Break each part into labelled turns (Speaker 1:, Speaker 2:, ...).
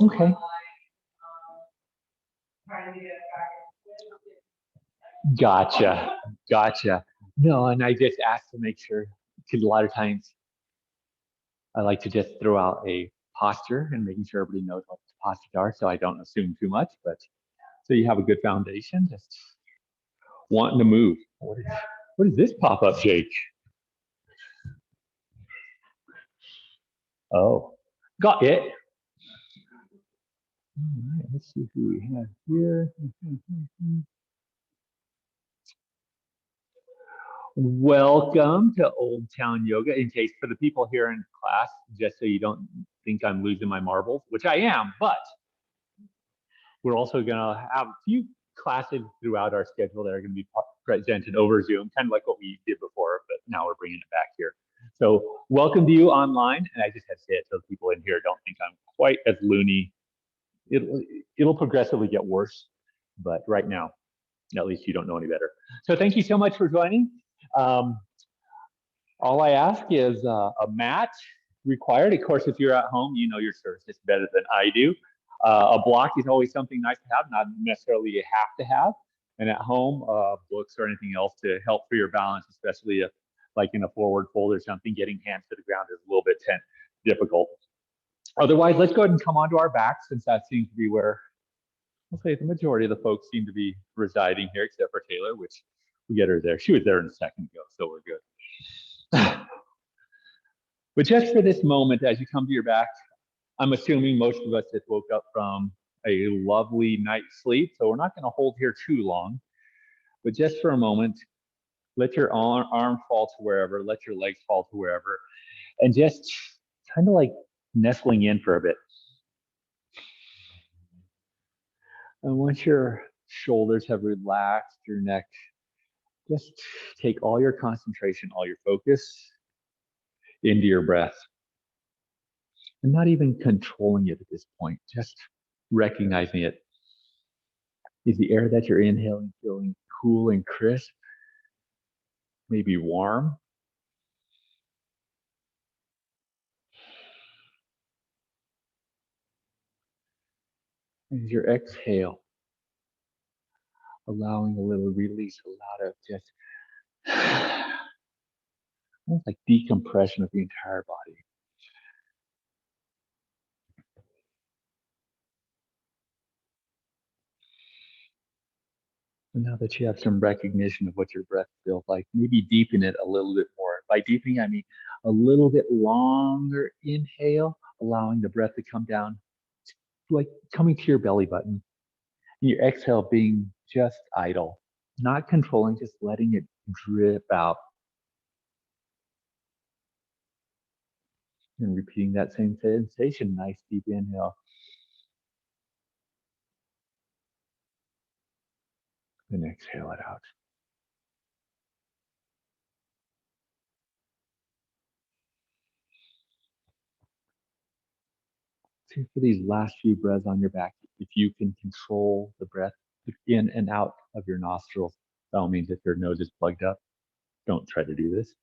Speaker 1: Okay. Gotcha. Gotcha. No, and I just asked to make sure, because a lot of times I like to just throw out a posture and making sure everybody knows what the postures are so I don't assume too much, but so you have a good foundation, just wanting to move. What is this pop up, Jake? Oh, got it. All right, let's see who we have here. Welcome to Old Town Yoga. In case for the people here in class, just so you don't think I'm losing my marbles, which I am, but we're also going to have a few classes throughout our schedule that are going to be presented over Zoom, kind of like what we did before, but now we're bringing it back here. So welcome to you online. And I just had to say it so people in here don't think I'm quite as loony. It'll progressively get worse, but right now, at least you don't know any better. So thank you so much for joining. All I ask is a mat required. Of course, if you're at home, you know your surface better than I do. A block is always something nice to have, not necessarily you have to have. And at home, books or anything else to help for your balance, especially if like in a forward fold or something, getting hands to the ground is a little bit difficult. Otherwise, let's go ahead and come onto our backs, since that seems to be where I'll say the majority of the folks seem to be residing here, except for Taylor, which we get her there. She was there in a second ago, so we're good. But just for this moment, as you come to your back, I'm assuming most of us just woke up from a lovely night's sleep, so we're not going to hold here too long. But just for a moment, let your arm fall to wherever, let your legs fall to wherever, and just kind of like nestling in for a bit. And once your shoulders have relaxed, your neck, just take all your concentration, all your focus into your breath. And not even controlling it at this point, just recognizing it. Is the air that you're inhaling feeling cool and crisp? Maybe warm? Is your exhale allowing a little release, a lot of just almost like decompression of the entire body? And now that you have some recognition of what your breath feels like, maybe deepen it a little bit more. By deepening, I mean a little bit longer inhale, allowing the breath to come down, like coming to your belly button. And your exhale being just idle, not controlling, just letting it drip out. And repeating that same sensation, nice deep inhale. And exhale it out. So for these last few breaths on your back, if you can control the breath in and out of your nostrils, by all means, if your nose is plugged up, don't try to do this.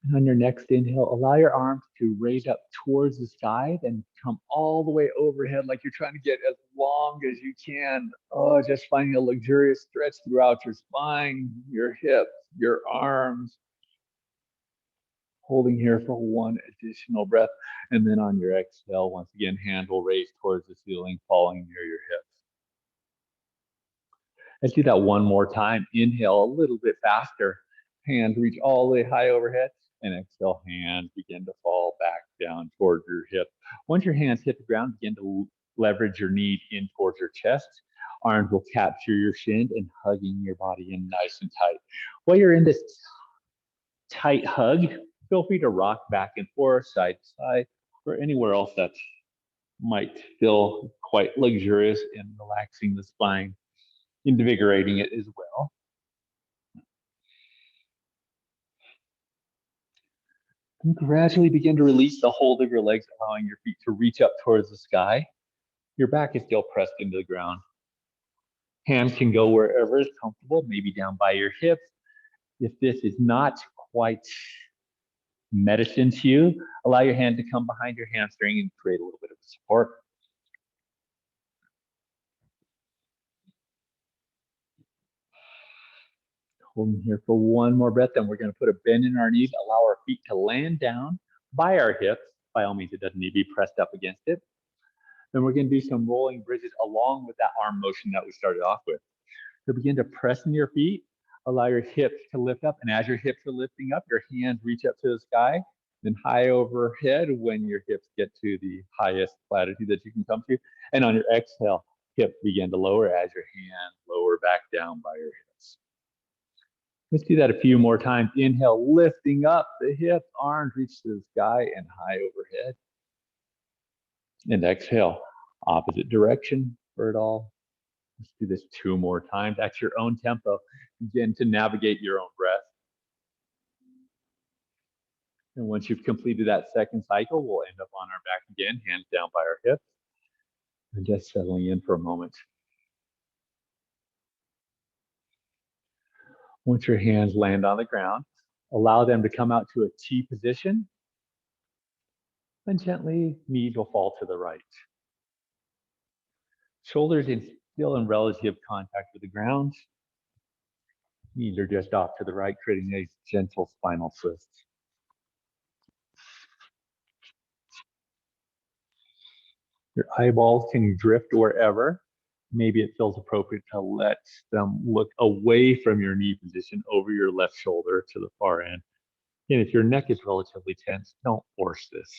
Speaker 1: And on your next inhale, allow your arms to raise up towards the sky, then come all the way overhead like you're trying to get as long as you can. Oh, just finding a luxurious stretch throughout your spine, your hips, your arms. Holding here for one additional breath. And then on your exhale, once again, hand will raise towards the ceiling, falling near your hips. Let's do that one more time. Inhale a little bit faster. Hands reach all the way high overhead. And exhale, hands begin to fall back down towards your hip. Once your hands hit the ground, begin to leverage your knee in towards your chest. Arms will capture your shin and hugging your body in nice and tight. While you're in this tight hug, feel free to rock back and forth, side to side, or anywhere else that might feel quite luxurious and relaxing the spine, invigorating it as well. And gradually begin to release the hold of your legs, allowing your feet to reach up towards the sky. Your back is still pressed into the ground. Hands can go wherever is comfortable, maybe down by your hips. If this is not quite medicine to you, allow your hand to come behind your hamstring and create a little bit of support. Hold them here for one more breath, then we're going to put a bend in our knees, allow our feet to land down by our hips. By all means, it doesn't need to be pressed up against it. Then we're going to do some rolling bridges along with that arm motion that we started off with. So begin to press into your feet, allow your hips to lift up, and as your hips are lifting up, your hands reach up to the sky, then high overhead when your hips get to the highest latitude that you can come to. And on your exhale, hips begin to lower as your hands lower back down by your hips. Let's do that a few more times. Inhale, lifting up the hips, arms reach to the sky and high overhead. And exhale, opposite direction for it all. Let's do this 2 more times at your own tempo. Begin to navigate your own breath. And once you've completed that second cycle, we'll end up on our back again, hands down by our hips, and just settling in for a moment. Once your hands land on the ground, allow them to come out to a T position, and gently, knees will fall to the right. Shoulders still in relative contact with the ground. Knees are just off to the right, creating a gentle spinal twist. Your eyeballs can drift wherever. Maybe it feels appropriate to let them look away from your knee position over your left shoulder to the far end. And if your neck is relatively tense, don't force this.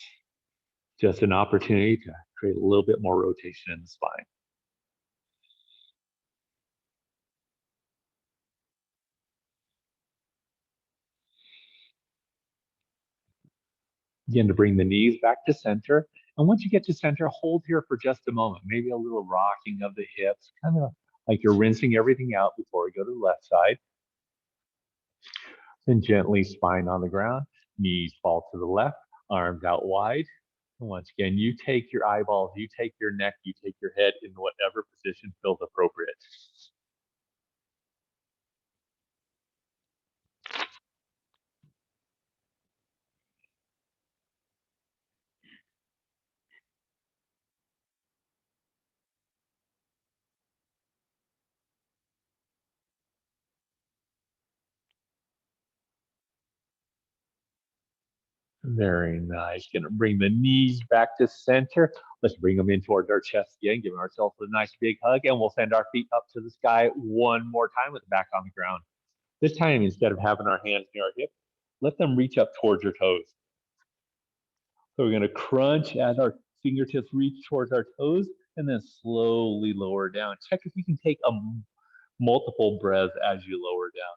Speaker 1: Just an opportunity to create a little bit more rotation in the spine. Begin to bring the knees back to center. And once you get to center, hold here for just a moment. Maybe a little rocking of the hips, kind of like you're rinsing everything out before we go to the left side. Then gently spine on the ground, knees fall to the left, arms out wide. And once again, you take your eyeballs, you take your neck, you take your head in whatever position feels appropriate. Very nice. Gonna bring the knees back to center. Let's bring them in towards our chest again, giving ourselves a nice big hug, and we'll send our feet up to the sky one more time with the back on the ground. This time, instead of having our hands near our hips, let them reach up towards your toes. So we're gonna crunch as our fingertips reach towards our toes, and then slowly lower down. Check if you can take multiple breaths as you lower down.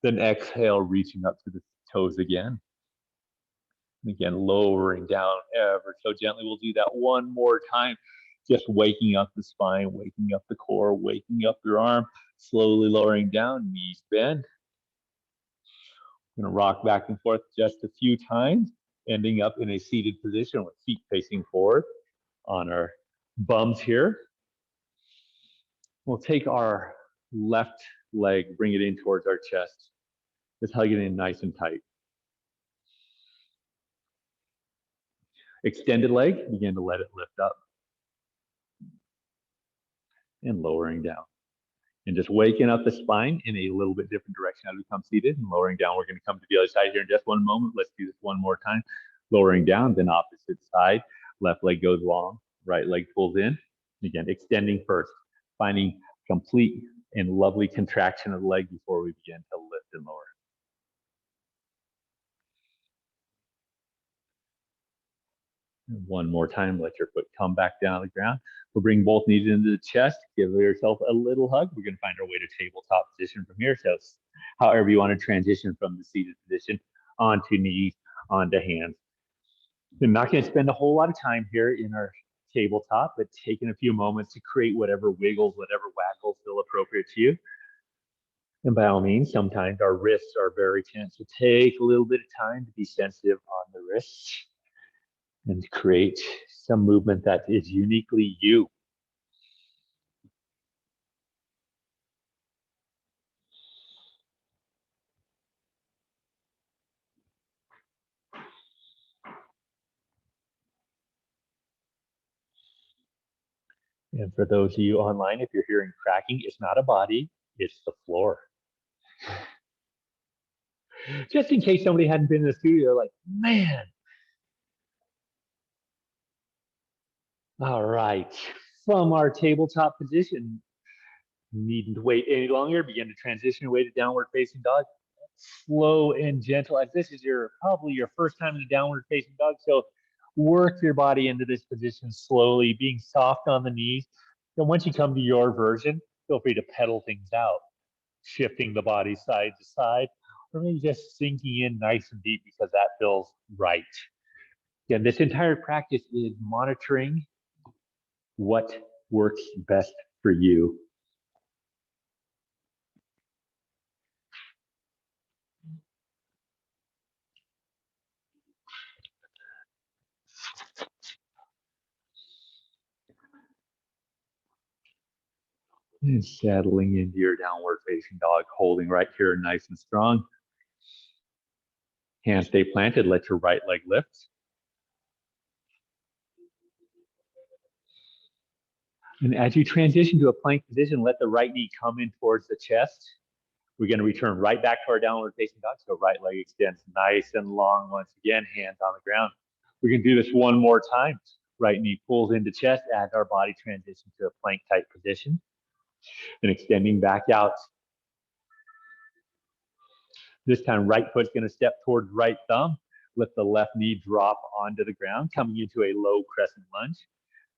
Speaker 1: Then exhale, reaching up to the toes again. Again, lowering down ever so gently. We'll do that one more time. Just waking up the spine, waking up the core, waking up your arm, slowly lowering down, knees bend. I'm gonna rock back and forth just a few times, ending up in a seated position with feet facing forward on our bums here. We'll take our left leg, bring it in towards our chest. Just hug it in nice and tight. Extended leg, begin to let it lift up. And lowering down. And just waking up the spine in a little bit different direction as we come seated and lowering down. We're going to come to the other side here in just one moment. Let's do this one more time. Lowering down, then opposite side. Left leg goes long, right leg pulls in. Again, extending first, finding complete and lovely contraction of the leg before we begin to lift and lower. And one more time, let your foot come back down to the ground. We'll bring both knees into the chest, give yourself a little hug. We're going to find our way to tabletop position from here. So however you want to transition from the seated position onto knees, onto hands. I'm not going to spend a whole lot of time here in our tabletop, but taking a few moments to create whatever wiggles, whatever waggles feel appropriate to you. And by all means, sometimes our wrists are very tense. So take a little bit of time to be sensitive on the wrists and create some movement that is uniquely you. And for those of you online, if you're hearing cracking, it's not a body, it's the floor. Just in case somebody hadn't been in the studio, like, man. All right, from our tabletop position, needn't wait any longer, begin to transition away to downward facing dog. Slow and gentle, as this is probably your first time in a downward facing dog. So work your body into this position slowly, being soft on the knees. Then once you come to your version, feel free to pedal things out, shifting the body side to side, or maybe just sinking in nice and deep because that feels right. Again, this entire practice is monitoring what works best for you. And settling into your downward facing dog, holding right here nice and strong. Hands stay planted, let your right leg lift. And as you transition to a plank position, let the right knee come in towards the chest. We're going to return right back to our downward facing dog. So right leg extends nice and long once again, hands on the ground. We can do this one more time. Right knee pulls into chest as our body transitions to a plank type position. And extending back out. This time, right foot's going to step towards right thumb. Let the left knee drop onto the ground, coming into a low crescent lunge.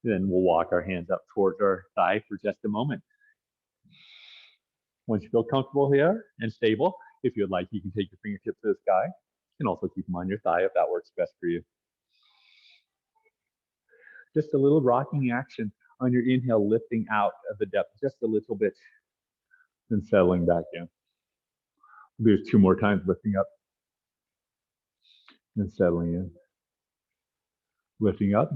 Speaker 1: Then we'll walk our hands up towards our thigh for just a moment. Once you feel comfortable here and stable, if you'd like, you can take your fingertips to the sky. You can also keep them on your thigh if that works best for you. Just a little rocking action on your inhale, lifting out of the depth just a little bit, then settling back in. There's 2 more times, lifting up and settling in. Lifting up,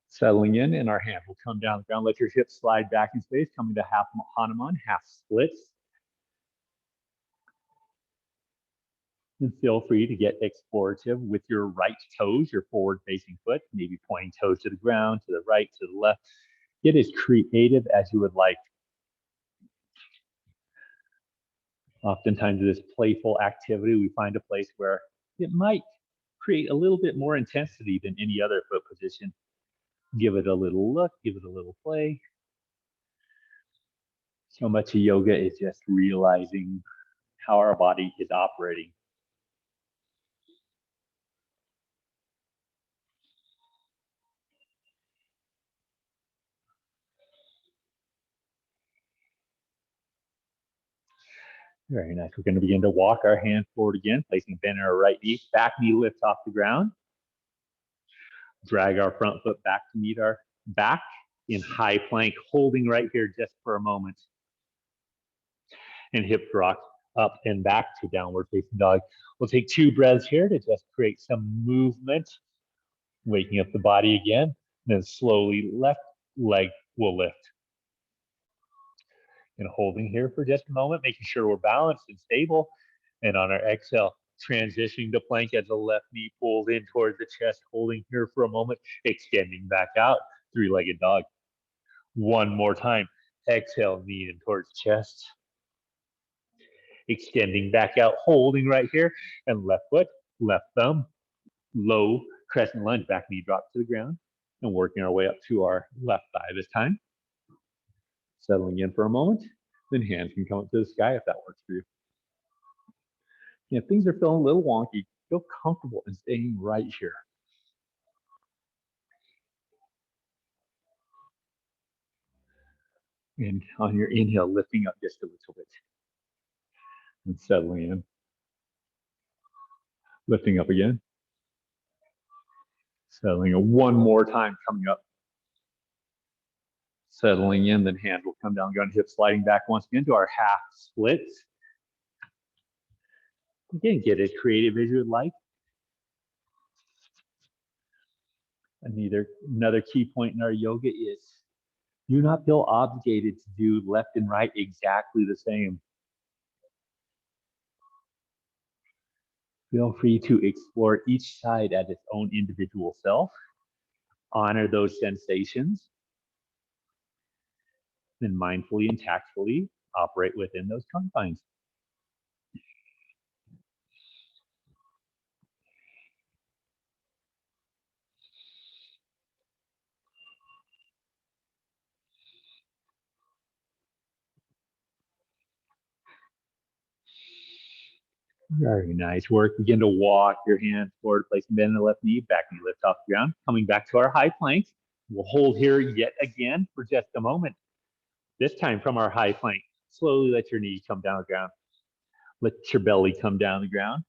Speaker 1: settling in, and our hand will come down the ground. Let your hips slide back in space, coming to half Hanuman, half splits. And feel free to get explorative with your right toes, your forward-facing foot, maybe pointing toes to the ground, to the right, to the left. Get as creative as you would like. Oftentimes in this playful activity, we find a place where it might create a little bit more intensity than any other foot position. Give it a little look, give it a little play. So much of yoga is just realizing how our body is operating. Very nice. We're going to begin to walk our hand forward again, placing bend in our right knee. Back knee lifts off the ground. Drag our front foot back to meet our back in high plank, holding right here just for a moment. And hip rock up and back to downward facing dog. We'll take 2 breaths here to just create some movement, waking up the body again. And then slowly left leg will lift. And holding here for just a moment, making sure we're balanced and stable. And on our exhale, transitioning to plank as the left knee pulls in towards the chest, holding here for a moment, extending back out, 3-legged dog. One more time, exhale, knee in towards chest. Extending back out, holding right here, and left foot, left thumb, low crescent lunge, back knee drops to the ground, and working our way up to our left thigh this time. Settling in for a moment, then hands can come up to the sky if that works for you. If things are feeling a little wonky, feel comfortable in staying right here. And on your inhale, lifting up just a little bit. And settling in. Lifting up again. Settling in one more time, coming up. Settling in, then hand will come down, gun hip sliding back once again to our half splits. Again, get as creative as you would like. And another key point in our yoga is do not feel obligated to do left and right exactly the same. Feel free to explore each side as its own individual self. Honor those sensations Then mindfully and tactfully operate within those confines. Very nice work. Begin to walk your hands forward, placing bend in the left knee, back knee lift off the ground. Coming back to our high plank. We'll hold here yet again for just a moment. This time from our high plank, slowly let your knee come down the ground. Let your belly come down the ground.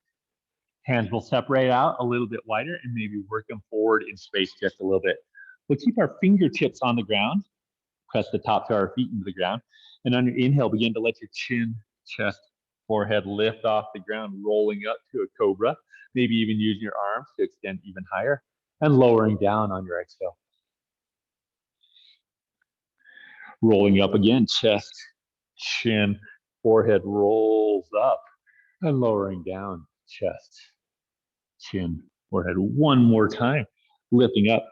Speaker 1: Hands will separate out a little bit wider and maybe work them forward in space just a little bit. We'll keep our fingertips on the ground. Press the tops of our feet into the ground. And on your inhale, begin to let your chin, chest, forehead lift off the ground, rolling up to a cobra. Maybe even using your arms to extend even higher and lowering down on your exhale. Rolling up again, chest, chin, forehead rolls up and lowering down, chest, chin, forehead. One more time, lifting up.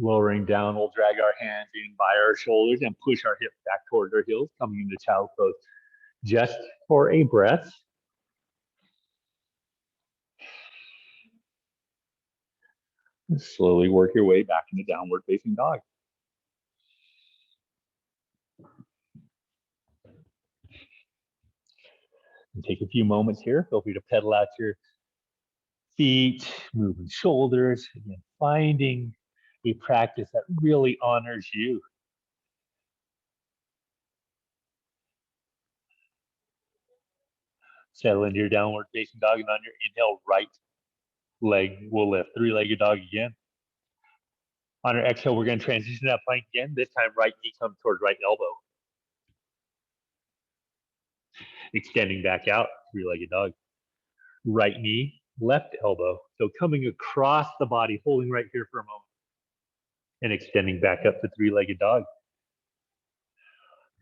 Speaker 1: Lowering down, we'll drag our hands in by our shoulders and push our hips back towards our heels, coming into child's pose. Just for a breath. And slowly work your way back into downward facing dog. And take a few moments here. Feel free to pedal out your feet, moving shoulders, again, finding a practice that really honors you. Settle into your downward facing dog, and on your inhale, right leg will lift. Three-legged dog again. On our exhale, we're going to transition that plank again. This time, right knee comes towards right elbow. Extending back out, three-legged dog. Right knee, left elbow. So coming across the body, holding right here for a moment. And extending back up to three-legged dog.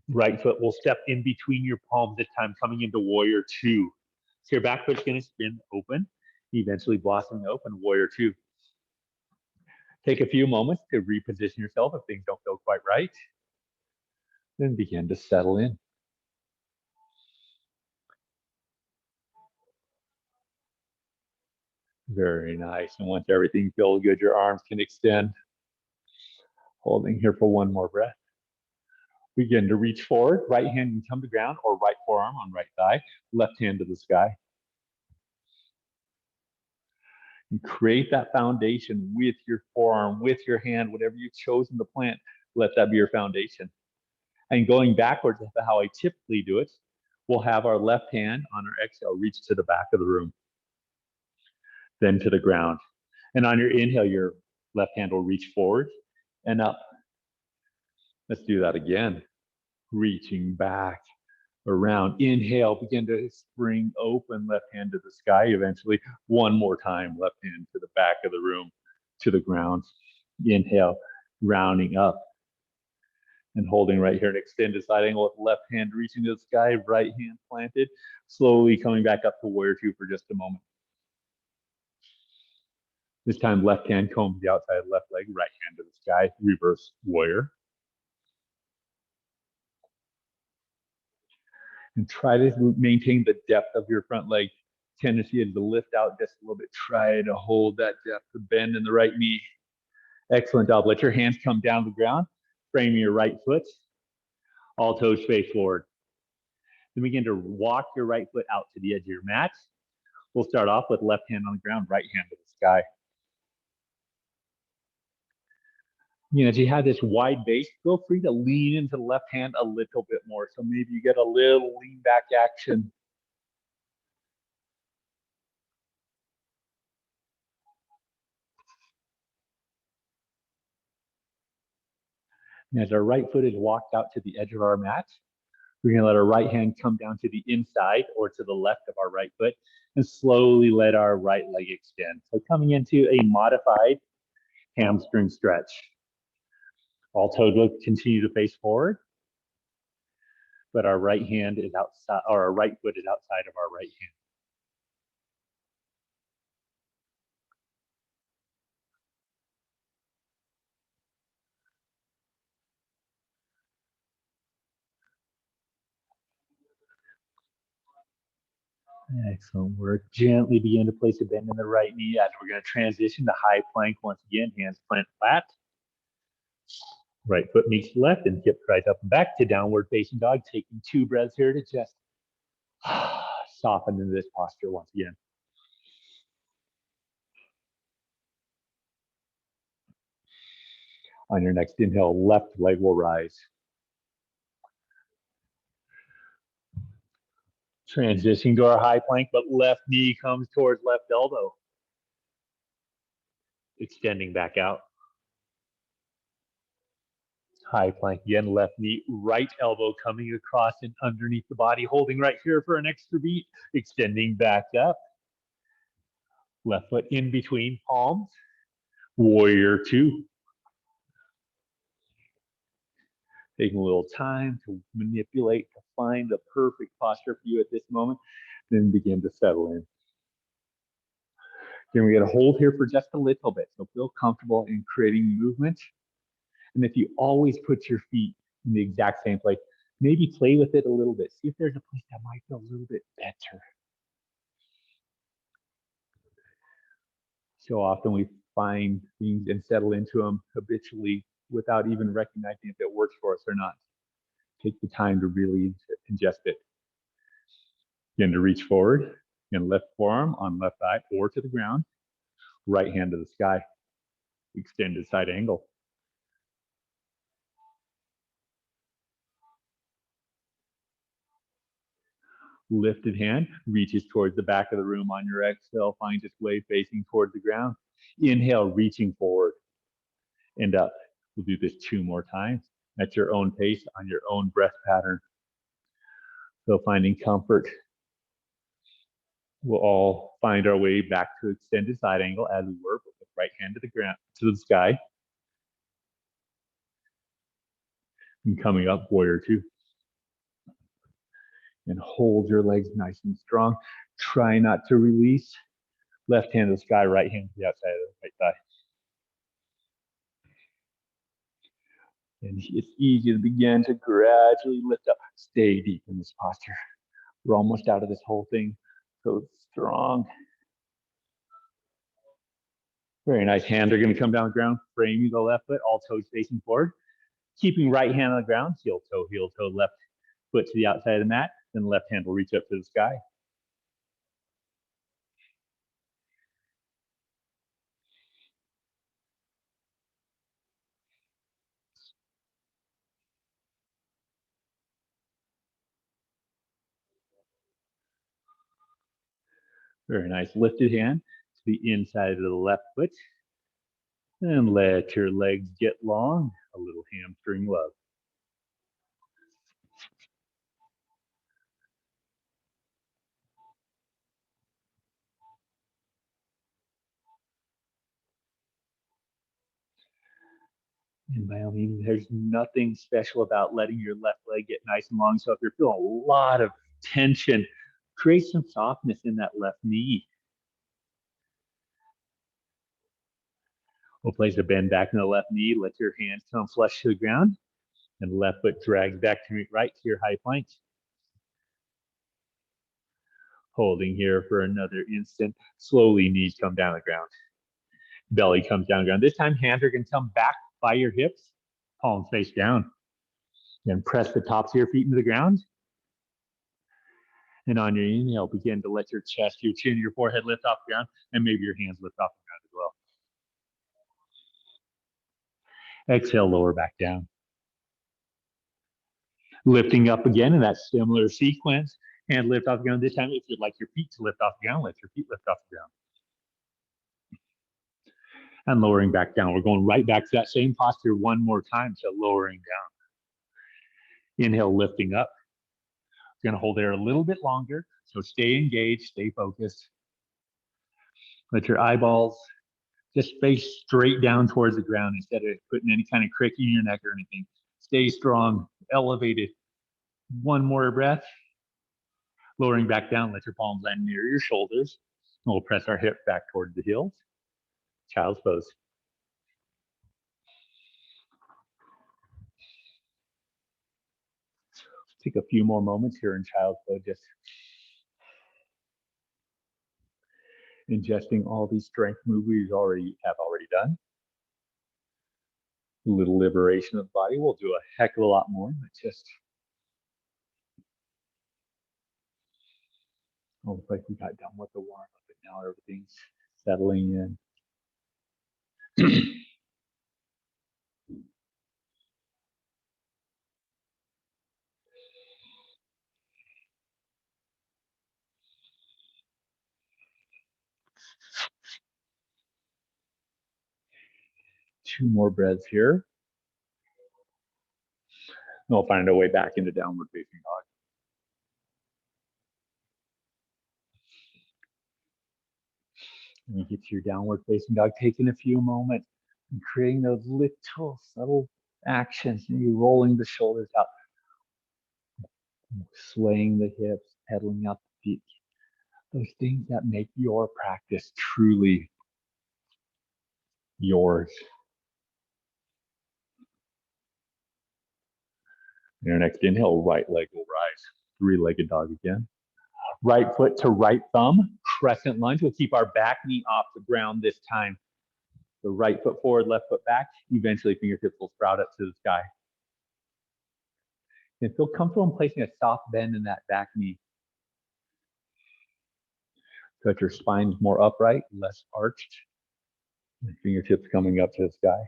Speaker 1: Right foot will step in between your palms this time, coming into warrior two. So your back foot's going to spin open, eventually blossoming open, warrior two. Take a few moments to reposition yourself if things don't feel quite right. Then begin to settle in. Very nice. And once everything feels good, your arms can extend. Holding here for one more breath. Begin to reach forward. Right hand can come to ground or right forearm on right thigh. Left hand to the sky. And create that foundation with your forearm, with your hand, whatever you've chosen to plant. Let that be your foundation. And going backwards, how I typically do it, we'll have our left hand on our exhale reach to the back of the room, then to the ground. And on your inhale, your left hand will reach forward and up. Let's do that again. Reaching back, around. Inhale, begin to spring open, left hand to the sky. Eventually, one more time, left hand to the back of the room, to the ground. Inhale, rounding up. And holding right here, an extended side angle with left hand reaching to the sky, right hand planted, slowly coming back up to warrior two for just a moment. This time, left hand combs the outside of the left leg, right hand to the sky, reverse warrior. And try to maintain the depth of your front leg. Tendency is to lift out just a little bit. Try to hold that depth, the bend in the right knee. Excellent job. Let your hands come down to the ground. Frame your right foot. All toes face forward. Then begin to walk your right foot out to the edge of your mat. We'll start off with left hand on the ground, right hand to the sky. You know, as you have this wide base, feel free to lean into the left hand a little bit more. So maybe you get a little lean back action. And as our right foot is walked out to the edge of our mat, we're gonna let our right hand come down to the inside or to the left of our right foot and slowly let our right leg extend. So coming into a modified hamstring stretch. All toes will continue to face forward, but our right hand is outside, or our right foot is outside of our right hand. Excellent work. Gently begin to place a bend in the right knee as we're going to transition to high plank once again. Hands plant flat. Right foot meets the left and hip right up and back to downward facing dog. Taking 2 breaths here to just soften into this posture once again. On your next inhale, left leg will rise. Transitioning to our high plank, but left knee comes towards left elbow. Extending back out. High plank again, left knee, right elbow coming across and underneath the body, holding right here for an extra beat, extending back up. Left foot in between palms, warrior 2. Taking a little time to manipulate, to find the perfect posture for you at this moment, then begin to settle in. Then we're going to hold here for just a little bit, so feel comfortable in creating movement. And if you always put your feet in the exact same place, maybe play with it a little bit. See if there's a place that might feel a little bit better. So often we find things and settle into them habitually without even recognizing if it works for us or not. Take the time to really ingest it. Begin to reach forward and left forearm on left thigh or to the ground, right hand to the sky, extended side angle. Lifted hand reaches towards the back of the room on your exhale, finds its way facing towards the ground. Inhale, reaching forward and up. We'll do this 2 more times at your own pace on your own breath pattern. So finding comfort. We'll all find our way back to extended side angle as we were, with the right hand to the ground, to the sky. And coming up, warrior 2. And hold your legs nice and strong. Try not to release. Left hand to the sky, right hand to the outside of the right thigh. And it's easy to begin to gradually lift up. Stay deep in this posture. We're almost out of this whole thing. So strong. Very nice. Hands are going to come down the ground, framing the left foot, all toes facing forward. Keeping right hand on the ground, heel toe, left foot to the outside of the mat. Then left hand will reach up to the sky. Very nice. Lifted hand to the inside of the left foot. And let your legs get long. A little hamstring love. And by all means, there's nothing special about letting your left leg get nice and long. So if you're feeling a lot of tension, create some softness in that left knee. We'll place a bend back in the left knee. Let your hands come flush to the ground. And left foot drags back to meet right to your high plank. Holding here for another instant. Slowly, knees come down the ground. Belly comes down the ground. This time, hands are going to come back by your hips. Palms face down. Then press the tops of your feet into the ground. And on your inhale, begin to let your chest, your chin, your forehead lift off the ground, and maybe your hands lift off the ground as well. Exhale, lower back down. Lifting up again in that similar sequence. Hand lift off the ground. This time, if you'd like your feet to lift off the ground, let your feet lift off the ground. And lowering back down. We're going right back to that same posture 1 more time, so lowering down. Inhale, lifting up. We're going to hold there a little bit longer, so stay engaged, stay focused. Let your eyeballs just face straight down towards the ground instead of putting any kind of crick in your neck or anything. Stay strong, elevated. 1 more breath. Lowering back down, let your palms land near your shoulders. And we'll press our hips back towards the heels. Child's pose. Take a few more moments here in child's pose. Just Ingesting all these strength moves we have already done. A little liberation of the body. We'll do a heck of a lot more, but just almost like we got done with the warm up, but now everything's settling in. Two more breaths here. And we'll find our way back into downward facing dog. When you get to your downward facing dog, taking a few moments and creating those little subtle actions. You rolling the shoulders out, swaying the hips, pedaling out the feet. Those things that make your practice truly yours. Your next inhale, right leg will rise. Three-legged dog again. Right foot to right thumb, crescent lunge. We'll keep our back knee off the ground this time. The right foot forward, left foot back. Eventually, fingertips will sprout up to the sky. And feel comfortable in placing a soft bend in that back knee. So that your spine's more upright, less arched. And fingertips coming up to the sky.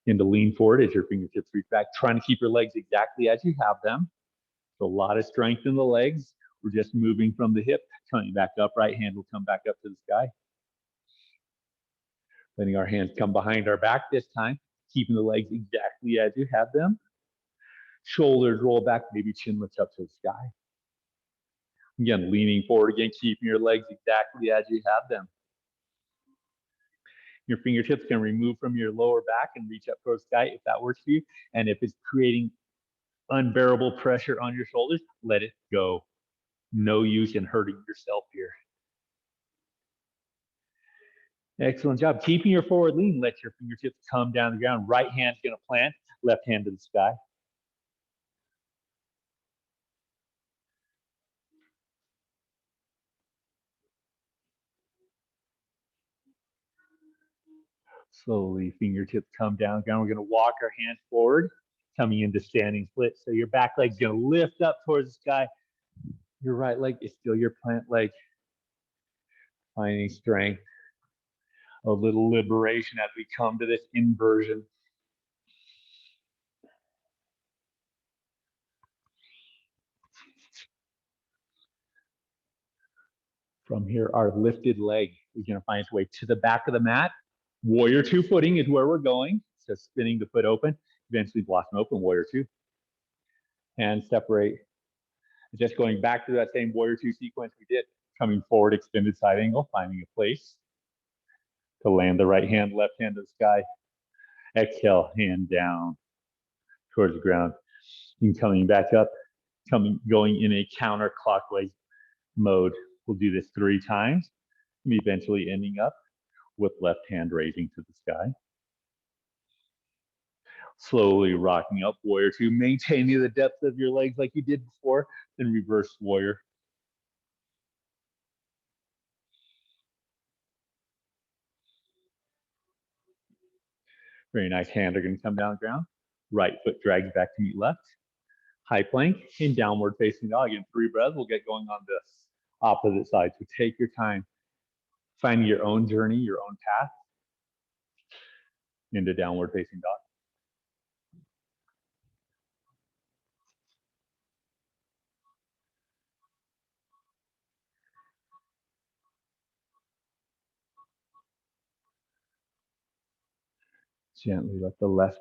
Speaker 1: And to lean forward as your fingertips reach back, trying to keep your legs exactly as you have them. So a lot of strength in the legs. We're just moving from the hip, coming back up. Right hand will come back up to the sky. Letting our hands come behind our back this time, keeping the legs exactly as you have them. Shoulders roll back, maybe chin lifts up to the sky. Again, leaning forward again, keeping your legs exactly as you have them. Your fingertips can remove from your lower back and reach up towards the sky if that works for you. And if it's creating unbearable pressure on your shoulders, let it go. No use in hurting yourself here. Excellent job. Keeping your forward lean, let your fingertips come down the ground. Right hand's gonna plant, left hand to the sky. Slowly, fingertips come down the ground. We're gonna walk our hands forward, coming into standing split. So your back leg's gonna lift up towards the sky. Your right leg is still your plant leg. Finding strength, a little liberation as we come to this inversion. From here, our lifted leg is gonna find its way to the back of the mat. Warrior two footing is where we're going. So spinning the foot open, eventually blossom open, warrior two. Hands separate. Just going back to that same warrior two sequence we did, coming forward, extended side angle, finding a place to land the right hand, left hand to the sky. Exhale, hand down towards the ground. And coming back up, going in a counterclockwise mode. We'll do this 3 times, eventually ending up with left hand raising to the sky. Slowly rocking up, warrior two, maintaining the depth of your legs like you did before, then reverse warrior. Very nice. Hands are gonna come down the ground. Right foot drags back to meet left. High plank and downward facing dog. In 3 breaths, we'll get going on this opposite side. So take your time, finding your own journey, your own path into downward facing dog. Gently let the left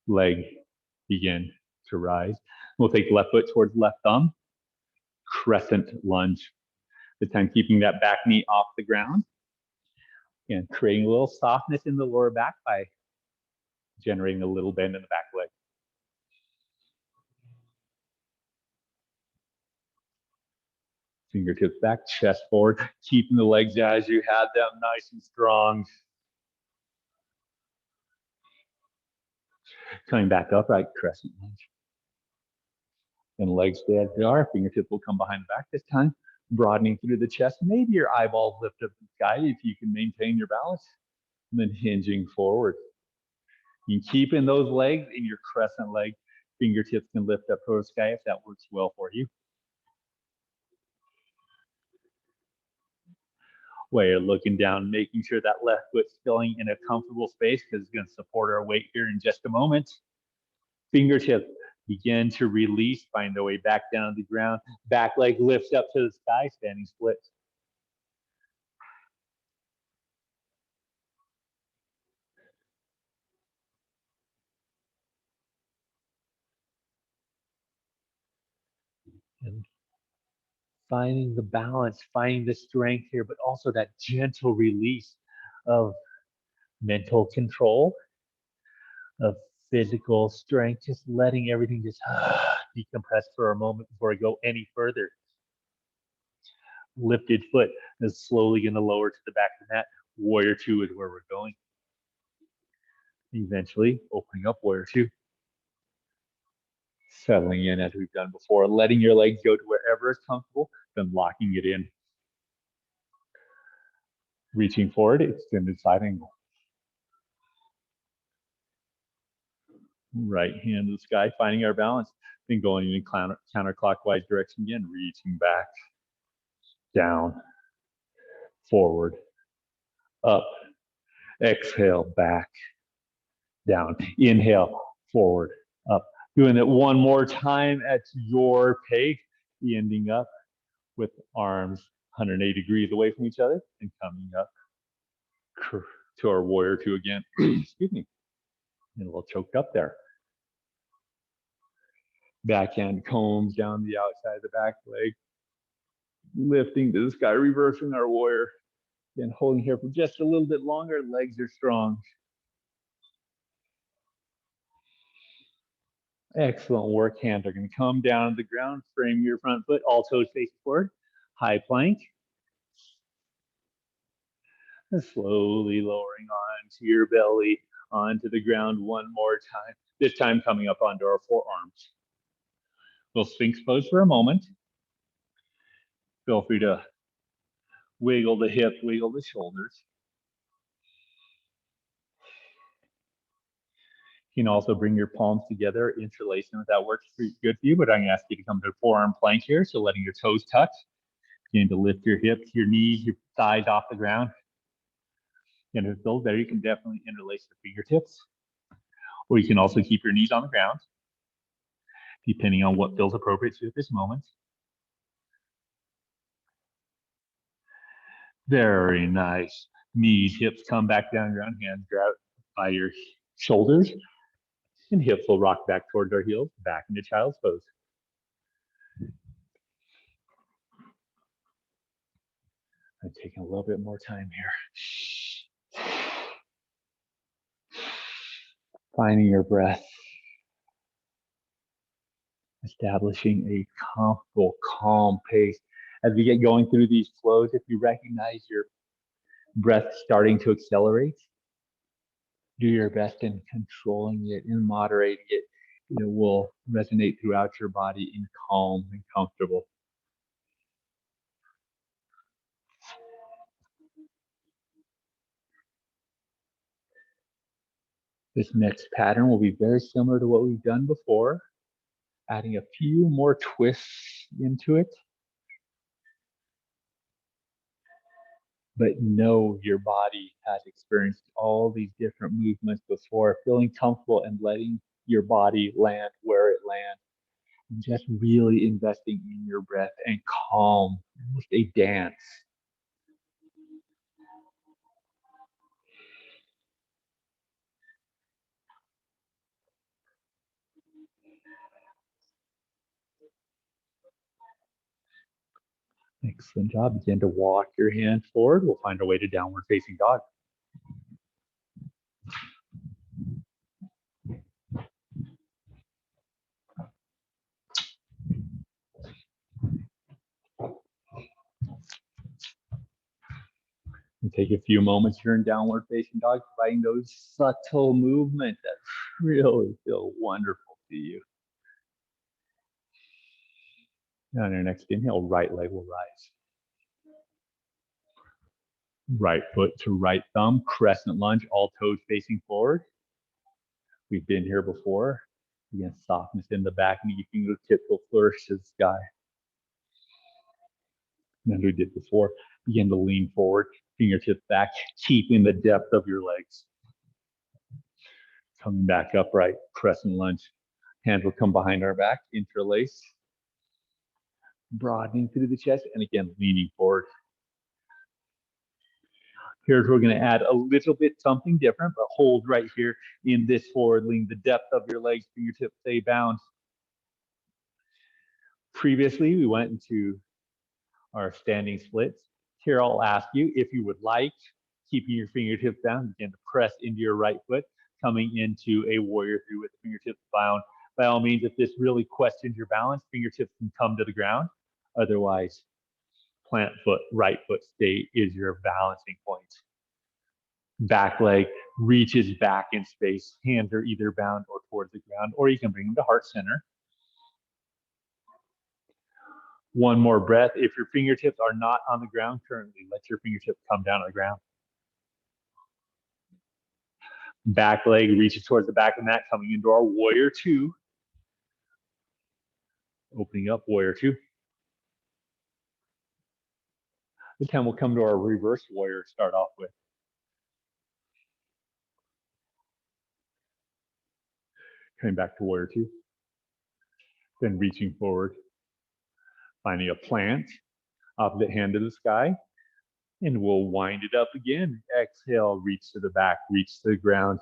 Speaker 1: leg begin to rise. We'll take left foot towards left thumb, crescent lunge. This time keeping that back knee off the ground and creating a little softness in the lower back by generating a little bend in the back leg. Fingertips back, chest forward, keeping the legs as you had them, nice and strong. Coming back upright, crescent lunge. And legs stay as they are, fingertips will come behind the back this time. broadening through the chest. Maybe your eyeballs lift up the sky if you can maintain your balance. And then hinging forward. You can keep in those legs in your crescent leg. Fingertips can lift up towards the sky if that works well for you. While you're looking down, making sure that left foot's filling in a comfortable space because it's going to support our weight here in just a moment. Fingertips begin to release, find their way back down to the ground. Back leg lifts up to the sky, standing splits. And finding the balance, finding the strength here, but also that gentle release of mental control, of physical strength, just letting everything just decompress for a moment before I go any further. Lifted foot is slowly going to lower to the back of the mat. Warrior two is where we're going. Eventually opening up warrior two. Settling in as we've done before, letting your legs go to wherever is comfortable, then locking it in. Reaching forward, extended side angle. Right hand to the sky, finding our balance. Then going in counterclockwise direction again, reaching back, down, forward, up, exhale, back, down, inhale, forward, up. Doing it one more time at your pace, ending up with arms 180 degrees away from each other and coming up to our warrior two again. Excuse me. And a little choked up there. Backhand combs down the outside of the back leg. Lifting to the sky, reversing our warrior. Again, holding here for just a little bit longer. Legs are strong. Excellent work. Hands are going to come down to the ground. Frame your front foot. All toes face forward. High plank. And slowly lowering onto your belly, onto the ground one more time. This time coming up onto our forearms. We'll Sphinx pose for a moment. Feel free to wiggle the hips, wiggle the shoulders. You can also bring your palms together, interlace them if that works good for you, but I'm gonna ask you to come to forearm plank here, so letting your toes touch. Begin to lift your hips, your knees, your thighs off the ground. And if it feels better, you can definitely interlace the fingertips, or you can also keep your knees on the ground, depending on what feels appropriate to you at this moment. Very nice. Knees, hips come back down, ground, hands grab by your shoulders, and hips will rock back towards our heels, back into child's pose. I'm taking a little bit more time here. Finding your breath. Establishing a comfortable, calm pace. As we get going through these flows, if you recognize your breath starting to accelerate, do your best in controlling it and moderating it. It will resonate throughout your body in calm and comfortable. This next pattern will be very similar to what we've done before, adding a few more twists into it. But know your body has experienced all these different movements before, feeling comfortable and letting your body land where it lands. And just really investing in your breath and calm, almost a dance. Excellent job. Begin to walk your hands forward. We'll find our way to downward facing dog. And take a few moments here in downward facing dog, providing those subtle movements that really feel wonderful to you. On your next inhale, right leg will rise. Right foot to right thumb, crescent lunge, all toes facing forward. We've been here before. Again, softness in the back knee, fingertips will flourish to the sky. And as we did before, begin to lean forward, fingertips back, keeping the depth of your legs. Coming back upright, crescent lunge. Hands will come behind our back, interlace. Broadening through the chest, and again, leaning forward. Here's where we're going to add a little bit something different, but hold right here in this forward lean. The depth of your legs, fingertips stay bound. Previously, we went into our standing splits. Here, I'll ask you if you would like, keeping your fingertips down, begin to press into your right foot, coming into a warrior three with the fingertips bound. By all means, if this really questions your balance, fingertips can come to the ground. Otherwise, plant foot, right foot stay is your balancing point. Back leg reaches back in space. Hands are either bound or towards the ground, or you can bring them to heart center. One more breath. If your fingertips are not on the ground currently, let your fingertips come down to the ground. Back leg reaches towards the back of the mat, coming into our warrior two. Opening up, warrior two. This time we'll come to our reverse warrior to start off with. Coming back to warrior two. Then reaching forward. Finding a plant, opposite hand to the sky. And we'll wind it up again. Exhale, reach to the back, reach to the ground.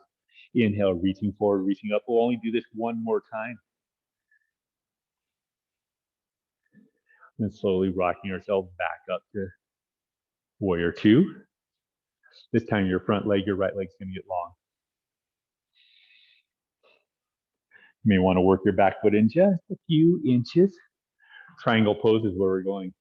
Speaker 1: Inhale, reaching forward, reaching up. We'll only do this one more time. And slowly rocking ourselves back up to warrior two. This time your front leg, your right leg's gonna get long. You may wanna work your back foot in just a few inches. Triangle pose is where we're going.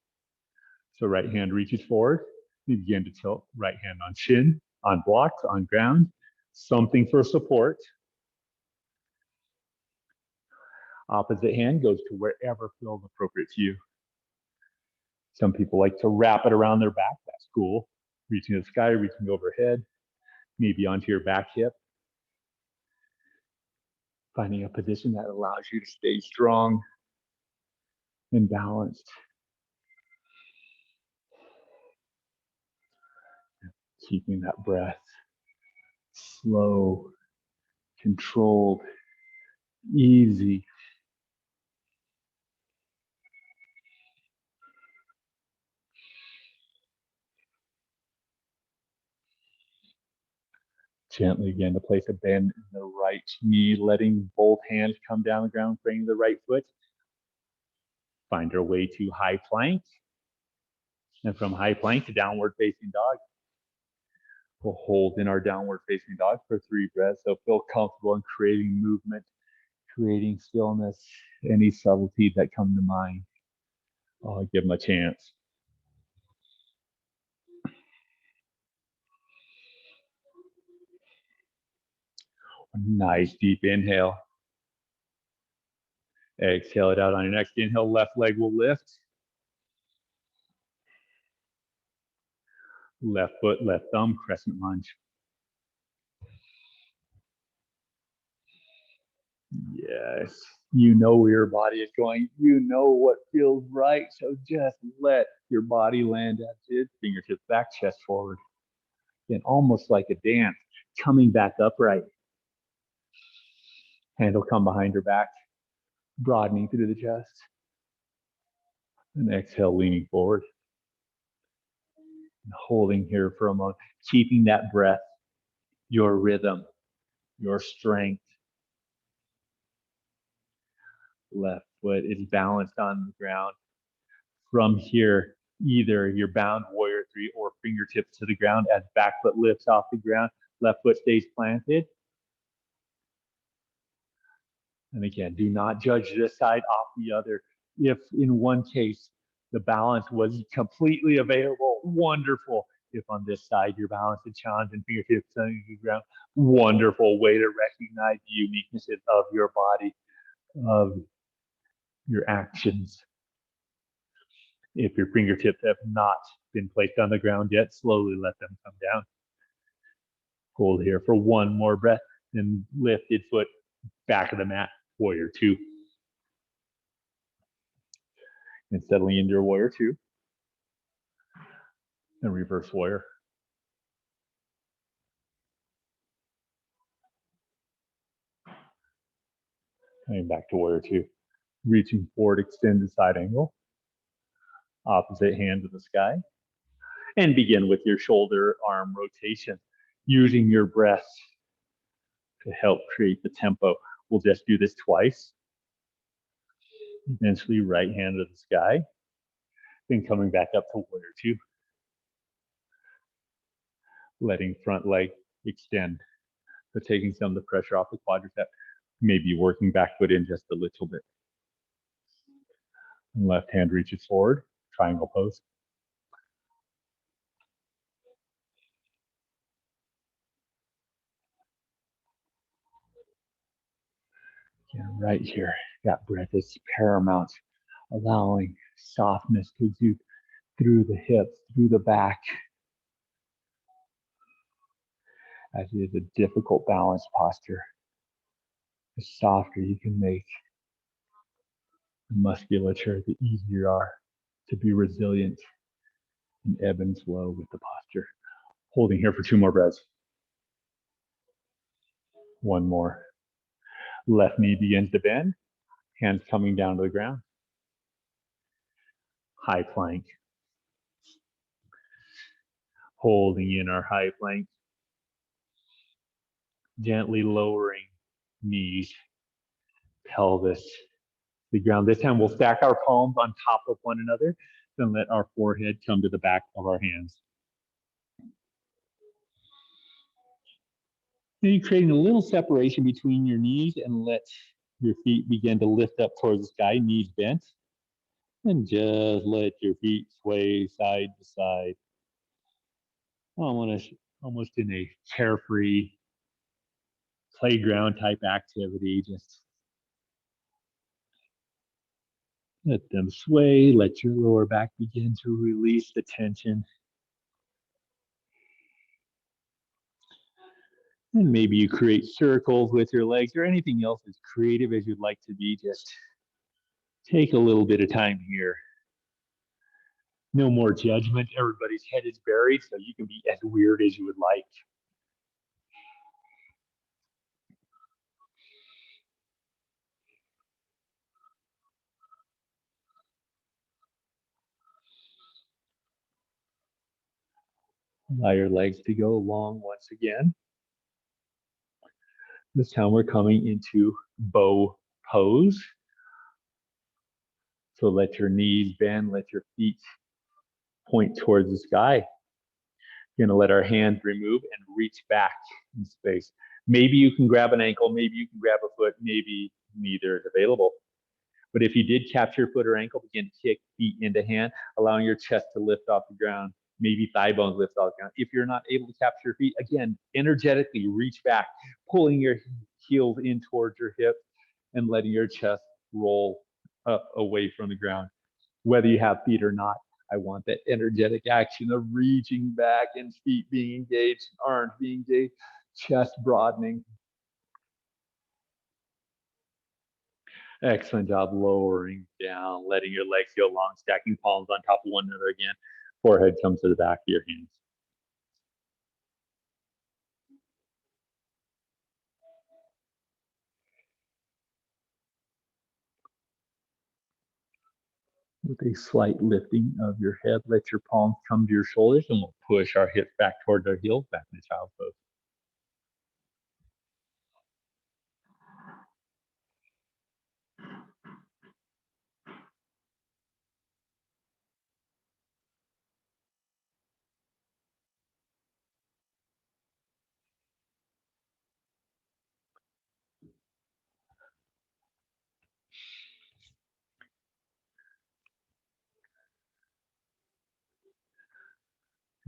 Speaker 1: So right hand reaches forward. You begin to tilt, right hand on shin, on blocks, on ground. Something for support. Opposite hand goes to wherever feels appropriate to you. Some people like to wrap it around their back. That's cool. Reaching to the sky, reaching overhead, maybe onto your back hip. Finding a position that allows you to stay strong and balanced. Keeping that breath slow, controlled, easy. Gently again to place a bend in the right knee, letting both hands come down the ground, bringing the right foot. Find your way to high plank. And from high plank to downward facing dog. We'll hold in our downward facing dog for 3 breaths. So feel comfortable in creating movement, creating stillness, any subtleties that come to mind. I'll give them a chance. A nice deep inhale. Exhale it out on your next inhale. Left leg will lift. Left foot, left thumb, crescent lunge. Yes, you know where your body is going. You know what feels right. So just let your body land as it. Fingertips back, chest forward. And almost like a dance, coming back upright. Hand will come behind your back, broadening through the chest. And exhale, leaning forward. And holding here for a moment, keeping that breath, your rhythm, your strength. Left foot is balanced on the ground. From here, either you're bound warrior three or fingertips to the ground as back foot lifts off the ground, left foot stays planted. And again, do not judge this side off the other. If in one case, the balance was completely available, wonderful. If on this side, your balance is challenged and fingertips on the ground, wonderful way to recognize the uniquenesses of your body, of your actions. If your fingertips have not been placed on the ground yet, slowly let them come down. Hold here for one more breath, and lifted foot, back of the mat, warrior two. And settling into your warrior two. And reverse warrior. And back to warrior two. Reaching forward, extended side angle. Opposite hand to the sky. And begin with your shoulder arm rotation, using your breath to help create the tempo. We'll just do this twice. Eventually right hand to the sky. Then coming back up to warrior two. Letting front leg extend, but taking some of the pressure off the quadricep. Maybe working back foot in just a little bit. And left hand reaches forward, triangle pose. And right here, that breath is paramount, allowing softness to exude through the hips, through the back. As it is a difficult balance posture, the softer you can make the musculature, the easier you are to be resilient and ebb and flow with the posture. Holding here for two more breaths. One more. Left knee begins to bend, hands coming down to the ground. High plank. Holding in our high plank. Gently lowering knees, pelvis, the ground. This time we'll stack our palms on top of one another, then let our forehead come to the back of our hands. Then you're creating a little separation between your knees and let your feet begin to lift up towards the sky, knees bent. And just let your feet sway side to side. Almost in a carefree playground type activity. Just let them sway, let your lower back begin to release the tension. And maybe you create circles with your legs or anything else as creative as you'd like to be. Just take a little bit of time here. No more judgment. Everybody's head is buried, so you can be as weird as you would like. Allow your legs to go long once again. This time we're coming into bow pose. So let your knees bend, let your feet point towards the sky. You're gonna let our hands remove and reach back in space. Maybe you can grab an ankle, maybe you can grab a foot, maybe neither is available. But if you did capture your foot or ankle, begin to kick feet into hand, allowing your chest to lift off the ground. Maybe thigh bones lift off the ground. If you're not able to capture your feet, again, energetically reach back, pulling your heels in towards your hips and letting your chest roll up away from the ground. Whether you have feet or not, I want that energetic action of reaching back and feet being engaged, arms being engaged, chest broadening. Excellent job lowering down, letting your legs go long, stacking palms on top of one another again. Forehead comes to the back of your hands. With a slight lifting of your head, let your palms come to your shoulders, and we'll push our hips back towards our heels, back in the child's pose.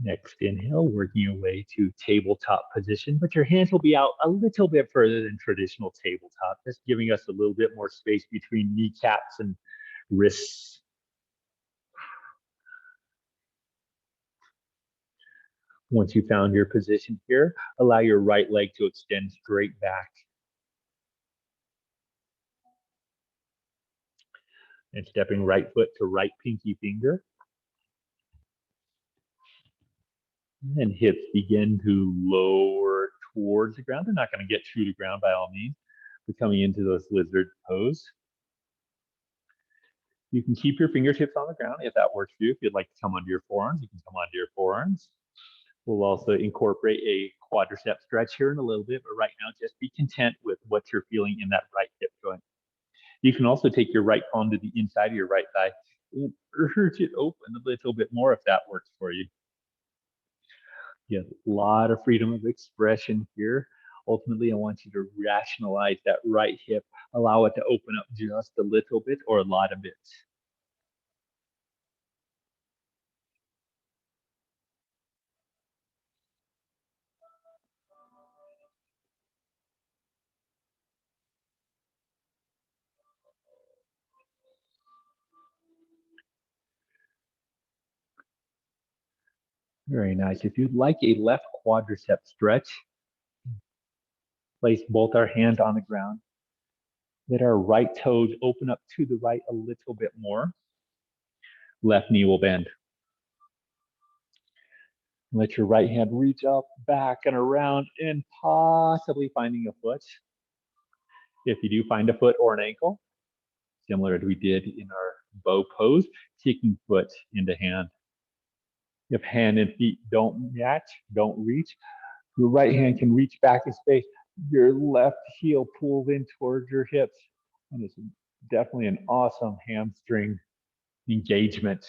Speaker 1: Next inhale, working your way to tabletop position, but your hands will be out a little bit further than traditional tabletop, just giving us a little bit more space between kneecaps and wrists. Once you found your position here, allow your right leg to extend straight back. And stepping right foot to right pinky finger. And hips begin to lower towards the ground. They're not going to get to the ground by all means. We're coming into this lizard pose. You can keep your fingertips on the ground if that works for you. If you'd like to come onto your forearms, you can come onto your forearms. We'll also incorporate a quadricep stretch here in a little bit, but right now just be content with what you're feeling in that right hip joint. You can also take your right palm to the inside of your right thigh and urge it open a little bit more if that works for you. You have a lot of freedom of expression here. Ultimately, I want you to rationalize that right hip, allow it to open up just a little bit or a lot of it. Very nice. If you'd like a left quadricep stretch, place both our hands on the ground. Let our right toes open up to the right a little bit more. Left knee will bend. Let your right hand reach up, back, and around, and possibly finding a foot. If you do find a foot or an ankle, similar to we did in our bow pose, kicking foot into hand. If hand and feet don't match, don't reach, your right hand can reach back in space. Your left heel pulls in towards your hips. And it's definitely an awesome hamstring engagement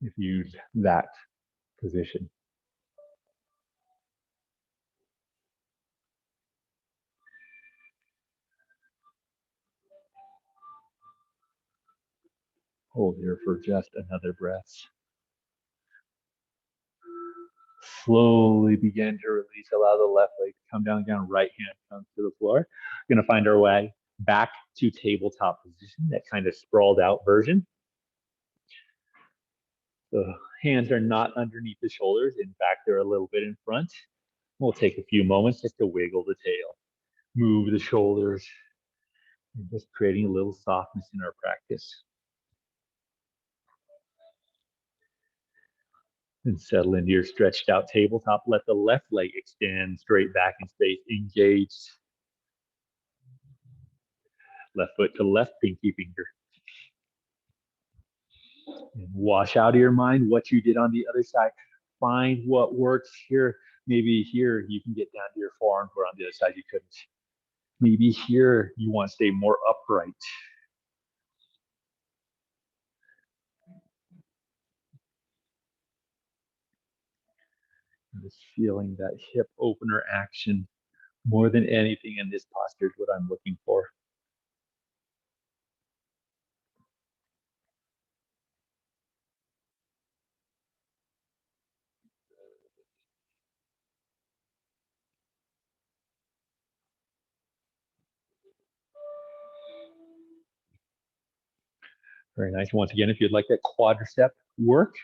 Speaker 1: if you use that position. Hold here for just another breath. Slowly begin to release. Allow the left leg to come down, right hand comes to the floor. We're gonna find our way back to tabletop position, that kind of sprawled out version. The hands are not underneath the shoulders. In fact, they're a little bit in front. We'll take a few moments just to wiggle the tail, move the shoulders, and just creating a little softness in our practice. And settle into your stretched out tabletop. Let the left leg extend straight back in space, engaged. Left foot to left pinky finger. And wash out of your mind what you did on the other side. Find what works here. Maybe here you can get down to your forearms, where on the other side you couldn't. Maybe here you want to stay more upright. And just feeling that hip opener action more than anything in this posture is what I'm looking for. Very nice. Once again, if you'd like that quadricep work,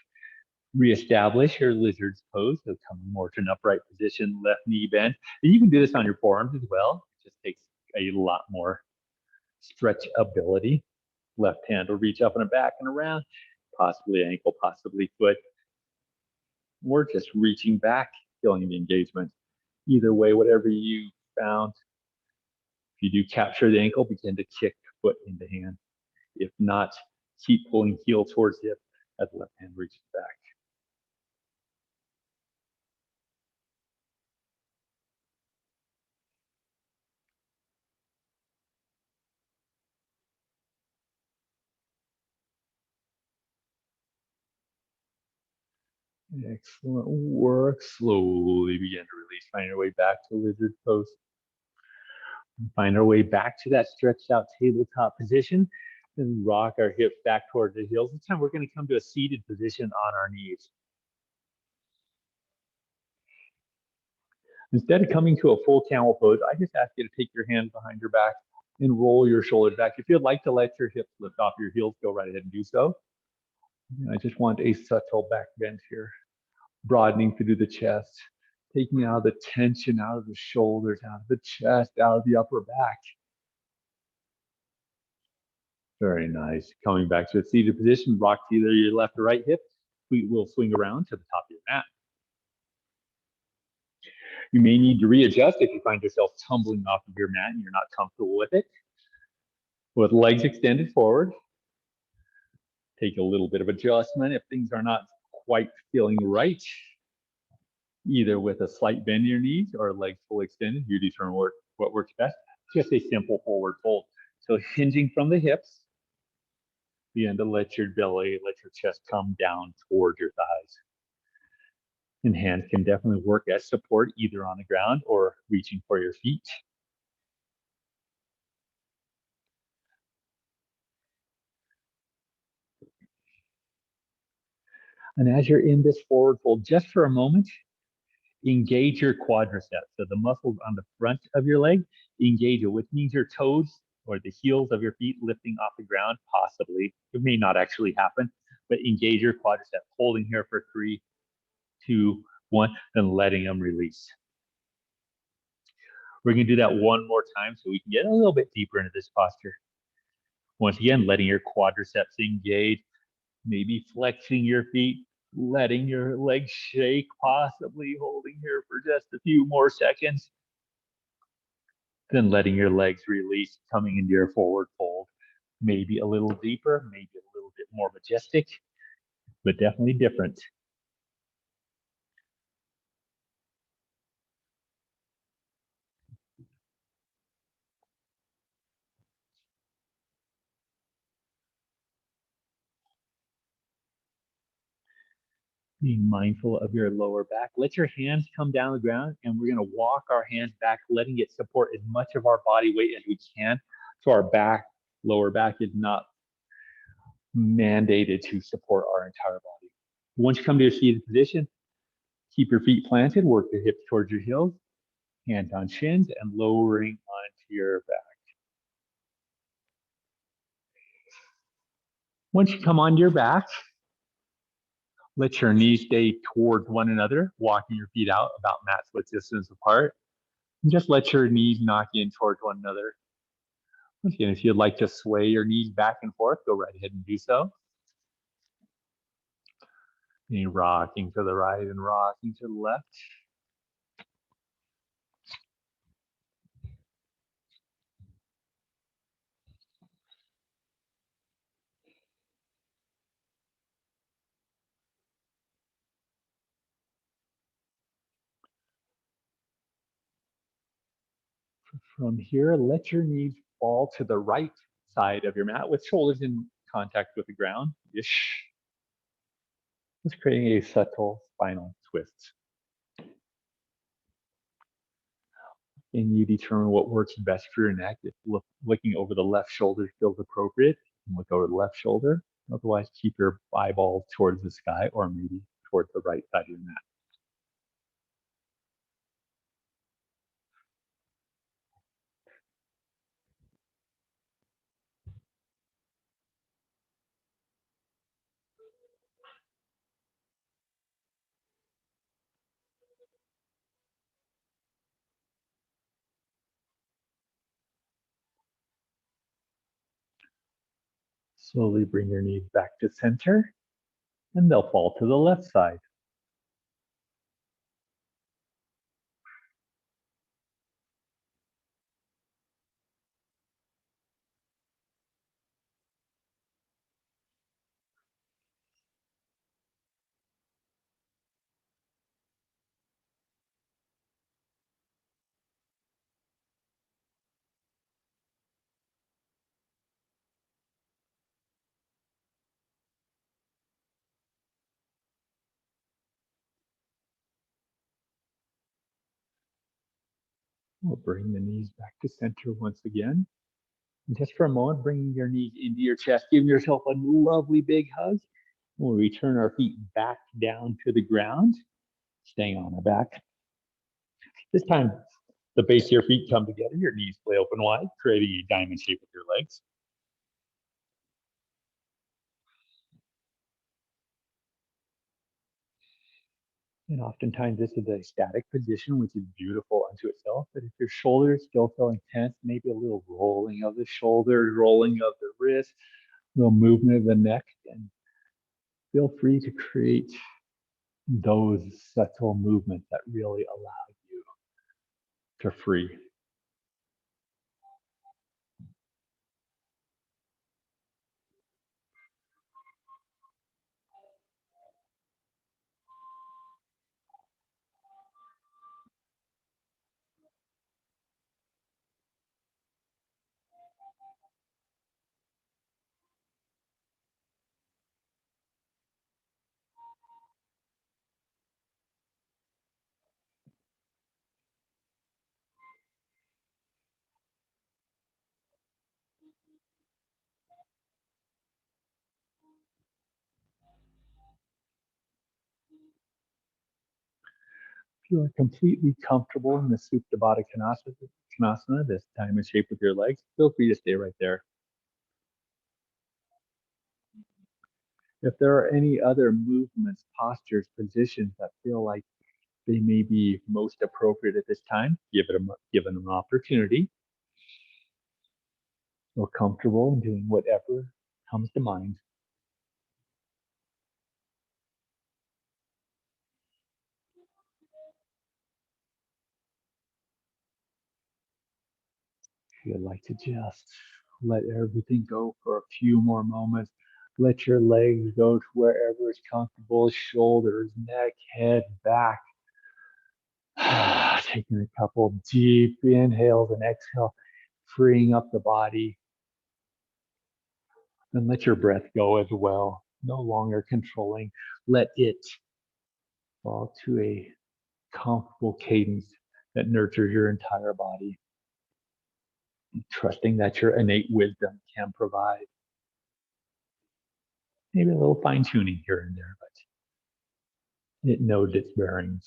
Speaker 1: reestablish your lizard's pose. So come more to an upright position, left knee bend. And you can do this on your forearms as well. It just takes a lot more stretch ability. Left hand will reach up and back and around, possibly ankle, possibly foot. Or just reaching back, feeling the engagement. Either way, whatever you found. If you do capture the ankle, begin to kick foot into hand. If not, keep pulling heel towards hip as the left hand reaches back. Excellent work. Slowly begin to release. Find your way back to lizard pose. Find our way back to that stretched out tabletop position. Then rock our hips back towards the heels. This time we're going to come to a seated position on our knees. Instead of coming to a full camel pose, I just ask you to take your hands behind your back and roll your shoulders back. If you'd like to let your hips lift off your heels, go right ahead and do so. I just want a subtle back bend here. broadening through the chest, taking out the tension out of the shoulders, out of the chest, out of the upper back. Very nice. Coming back to a seated position, rock to either your left or right hip. Feet will swing around to the top of your mat. You may need to readjust if you find yourself tumbling off of your mat and you're not comfortable with it. With legs extended forward, take a little bit of adjustment if things are not quite feeling right, either with a slight bend in your knees or legs fully extended. You determine what works best. Just a simple forward fold. So hinging from the hips, begin to let your belly, let your chest come down toward your thighs. And hands can definitely work as support either on the ground or reaching for your feet. And as you're in this forward fold, just for a moment, engage your quadriceps. So the muscles on the front of your leg, engage it, which means your toes or the heels of your feet lifting off the ground, possibly. It may not actually happen, but engage your quadriceps, holding here for 3, 2, 1, and letting them release. We're gonna do that one more time so we can get a little bit deeper into this posture. Once again, letting your quadriceps engage, maybe flexing your feet, letting your legs shake, possibly holding here for just a few more seconds. Then letting your legs release, coming into your forward fold. Maybe a little deeper, maybe a little bit more majestic, but definitely different. Being mindful of your lower back. Let your hands come down the ground, and we're gonna walk our hands back, letting it support as much of our body weight as we can. So our back, lower back is not mandated to support our entire body. Once you come to a seated position, keep your feet planted, work your hips towards your heels, hands on shins, and lowering onto your back. Once you come onto your back, let your knees stay towards one another, walking your feet out about mat split distance apart. And just let your knees knock in towards one another. Once again, if you'd like to sway your knees back and forth, go right ahead and do so. And rocking to the right and rocking to the left. From here, let your knees fall to the right side of your mat with shoulders in contact with the ground. Ish. Just creating a subtle spinal twist. And you determine what works best for your neck. If looking over the left shoulder feels appropriate, look over the left shoulder. Otherwise, keep your eyeball towards the sky or maybe towards the right side of your mat. Slowly bring your knees back to center, and they'll fall to the left side. We'll bring the knees back to center once again. And just for a moment, bringing your knees into your chest, giving yourself a lovely big hug. We'll return our feet back down to the ground, staying on our back. This time, the base of your feet come together, your knees play open wide, creating a diamond shape with your legs. And oftentimes this is a static position, which is beautiful unto itself. But if your shoulders still feel tense, maybe a little rolling of the shoulders, rolling of the wrist, a little movement of the neck, and feel free to create those subtle movements that really allow you to free. If you are completely comfortable in the Supta Baddha Konasana, this diamond shape with your legs, feel free to stay right there. If there are any other movements, postures, positions that feel like they may be most appropriate at this time, give them an opportunity. Feel comfortable in doing whatever comes to mind. If you'd like to just let everything go for a few more moments, let your legs go to wherever is comfortable, shoulders, neck, head, back. Taking a couple deep inhales and exhale, freeing up the body. And let your breath go as well. No longer controlling. Let it fall to a comfortable cadence that nurtures your entire body. Trusting that your innate wisdom can provide. Maybe a little fine tuning here and there, but it knows its bearings.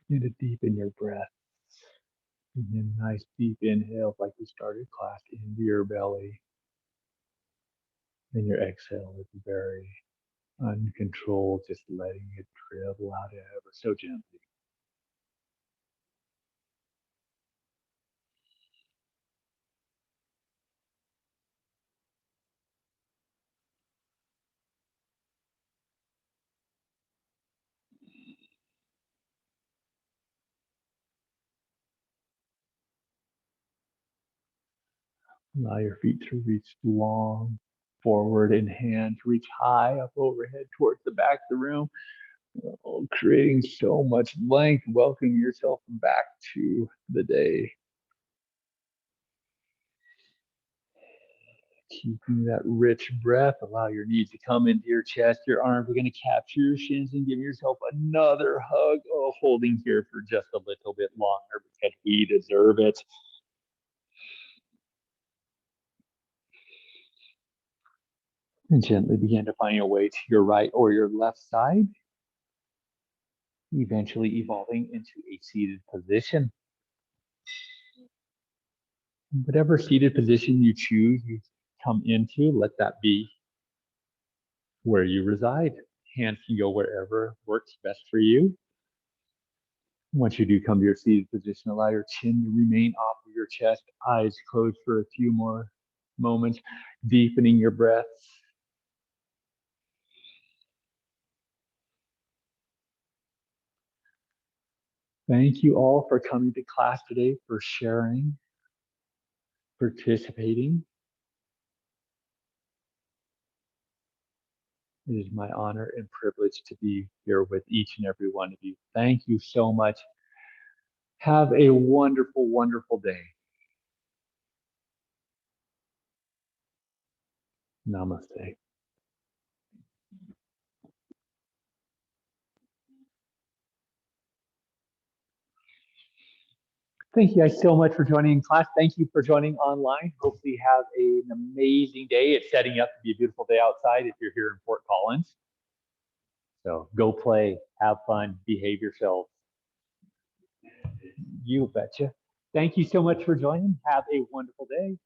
Speaker 1: Begin to deepen your breath. Begin nice deep inhales like we started class into your belly. And your exhale is very uncontrolled, just letting it dribble out ever so gently. Allow your feet to reach long forward and hands reach high up overhead towards the back of the room, creating so much length. Welcome yourself back to the day. Keeping that rich breath, allow your knees to come into your chest. Your arms are going to capture your shins and give yourself another hug. Oh, holding here for just a little bit longer because we deserve it. And gently begin to find your way to your right or your left side, eventually evolving into a seated position. Whatever seated position you choose, you come into, let that be where you reside. Hands can go wherever works best for you. Once you do come to your seated position, allow your chin to remain off of your chest, eyes closed for a few more moments, deepening your breath. Thank you all for coming to class today, for sharing, participating. It is my honor and privilege to be here with each and every one of you. Thank you so much. Have a wonderful, wonderful day. Namaste. Thank you guys so much for joining in class. Thank you for joining online. Hopefully have an amazing day. It's setting up to be a beautiful day outside if you're here in Fort Collins. So go play, have fun, behave yourself. You betcha. Thank you so much for joining. Have a wonderful day.